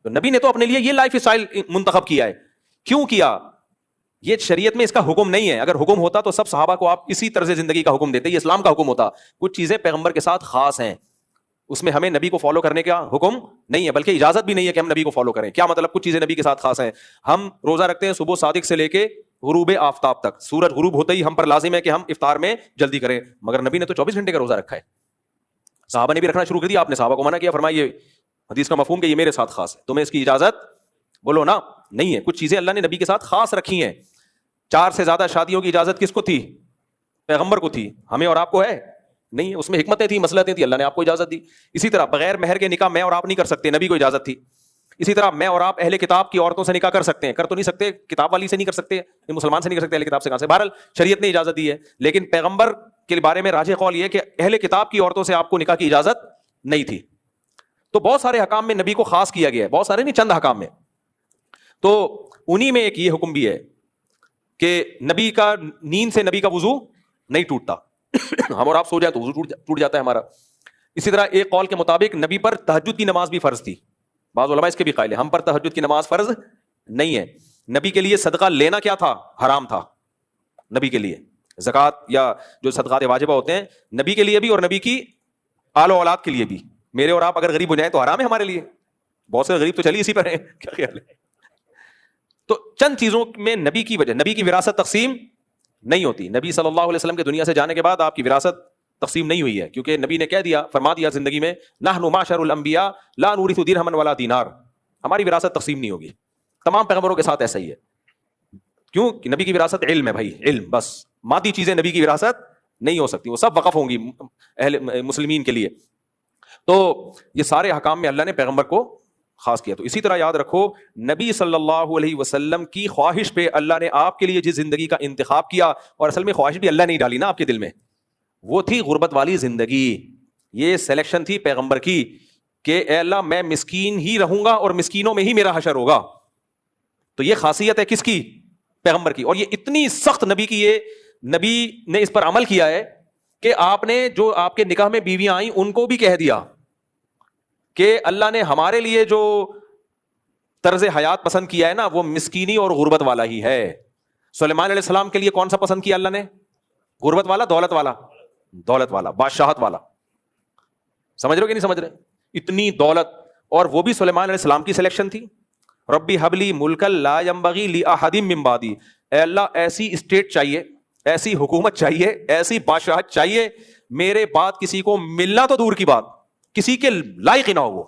تو نبی نے تو اپنے لیے یہ لائف اسٹائل منتخب کیا ہے. کیوں کیا؟ یہ شریعت میں اس کا حکم نہیں ہے. اگر حکم ہوتا تو سب صحابہ کو آپ اسی طرز زندگی کا حکم دیتے, یہ اسلام کا حکم ہوتا. کچھ چیزیں پیغمبر کے ساتھ خاص ہیں, اس میں ہمیں نبی کو فالو کرنے کا حکم نہیں ہے, بلکہ اجازت بھی نہیں ہے کہ ہم نبی کو فالو کریں. کیا مطلب؟ کچھ چیزیں نبی کے ساتھ خاص ہیں. ہم روزہ رکھتے ہیں صبح صادق سے لے کے غروب آفتاب تک, سورج غروب ہوتے ہی ہم پر لازم ہے کہ ہم افطار میں جلدی کریں, مگر نبی نے تو 24 گھنٹے کا روزہ رکھا ہے. صحابہ نے بھی رکھنا شروع کر دیا, آپ نے صحابہ کو منع کیا, فرمایا یہ حدیث کا مفہوم کہ یہ میرے ساتھ خاص ہے, تمہیں اس کی اجازت بولو نا نہیں ہے. کچھ چیزیں اللہ نے نبی کے ساتھ خاص رکھی ہیں. 4 سے زیادہ شادیوں کی اجازت کس کو تھی؟ پیغمبر کو تھی. ہمیں اور آپ کو ہے نہیں, اس میں حکمتیں تھیں, مصلحتیں تھیں, اللہ نے آپ کو اجازت دی. اسی طرح بغیر مہر کے نکاح میں اور آپ نہیں کر سکتے, نبی کو اجازت تھی. اسی طرح میں اور آپ اہل کتاب کی عورتوں سے نکاح کر سکتے ہیں, کر تو نہیں سکتے, کتاب والی سے نہیں کر سکتے, مسلمان سے نہیں کر سکتے, اہل کتاب سے کہاں سے؟ بہرحال شریعت نے اجازت دی ہے. لیکن پیغمبر کے بارے میں راجح قول یہ ہے کہ اہل کتاب کی عورتوں سے آپ کو نکاح کی اجازت نہیں تھی. تو بہت سارے حکام میں نبی کو خاص کیا گیا ہے, بہت سارے نہیں, چند حکام میں. تو انہی میں ایک یہ حکم بھی ہے کہ نبی کا نیند سے نبی کا وضو نہیں ٹوٹتا. ہم اور آپ سو جائیں تو وضو ٹوٹ جاتا ہے ہمارا. اسی طرح ایک قول کے مطابق نبی پر تہجد کی نماز بھی فرض تھی. بعض علماء اس کے بھی قائل ہیں, ہم پر تہجد کی نماز فرض نہیں ہے. نبی کے لیے صدقہ لینا کیا تھا؟ حرام تھا. نبی کے لیے زکوٰۃ یا جو صدقات واجبہ ہوتے ہیں نبی کے لیے بھی اور نبی کی آل و اولاد کے لیے بھی. میرے اور آپ اگر غریب ہو جائیں تو حرام ہے ہمارے لیے. بہت سے غریب تو چلی اسی پر ہیں, کیا خیال ہے؟ تو چند چیزوں میں نبی کی وجہ, نبی کی وراثت تقسیم نہیں ہوتی. نبی صلی اللہ علیہ وسلم کے دنیا سے جانے کے بعد آپ کی وراثت تقسیم نہیں ہوئی ہے, کیونکہ نبی نے کہہ دیا, فرما دیا زندگی میں, نحن معشر الانبیاء لا نورث درہما ولا دینار, ہماری وراثت تقسیم نہیں ہوگی. تمام پیغمبروں کے ساتھ ایسا ہی ہے. کیوں؟ کہ نبی کی وراثت علم ہے بھائی, علم بس. مادی چیزیں نبی کی وراثت نہیں ہو سکتی, وہ سب وقف ہوں گی اہل مسلمین کے لیے. تو یہ سارے احکام میں اللہ نے پیغمبر کو خاص کیا. تو اسی طرح یاد رکھو, نبی صلی اللہ علیہ وسلم کی خواہش پہ اللہ نے آپ کے لیے جس زندگی کا انتخاب کیا, اور اصل میں خواہش بھی اللہ نے ہی ڈالی نا آپ کے دل میں, وہ تھی غربت والی زندگی. یہ سلیکشن تھی پیغمبر کی کہ اے اللہ میں مسکین ہی رہوں گا اور مسکینوں میں ہی میرا حشر ہوگا. تو یہ خاصیت ہے کس کی؟ پیغمبر کی. اور یہ اتنی سخت نبی کی, یہ نبی نے اس پر عمل کیا ہے کہ آپ نے جو آپ کے نکاح میں بیویاں آئیں ان کو بھی کہہ دیا کہ اللہ نے ہمارے لیے جو طرز حیات پسند کیا ہے نا وہ مسکینی اور غربت والا ہی ہے. سلیمان علیہ السلام کے لیے کون سا پسند کیا اللہ نے؟ غربت والا, دولت والا؟ دولت والا, بادشاہت والا. سمجھ رہے ہو کہ نہیں سمجھ رہے؟ اتنی دولت, اور وہ بھی سلیمان علیہ السلام کی سلیکشن تھی. ربی حبلی ملکا لا ینبغی لأحد من بعدی, اے اللہ ایسی اسٹیٹ چاہیے, ایسی حکومت چاہیے, ایسی بادشاہت چاہیے, میرے بعد کسی کو ملنا تو دور کی بات, کسی کے لائق ہی نہ ہو وہ.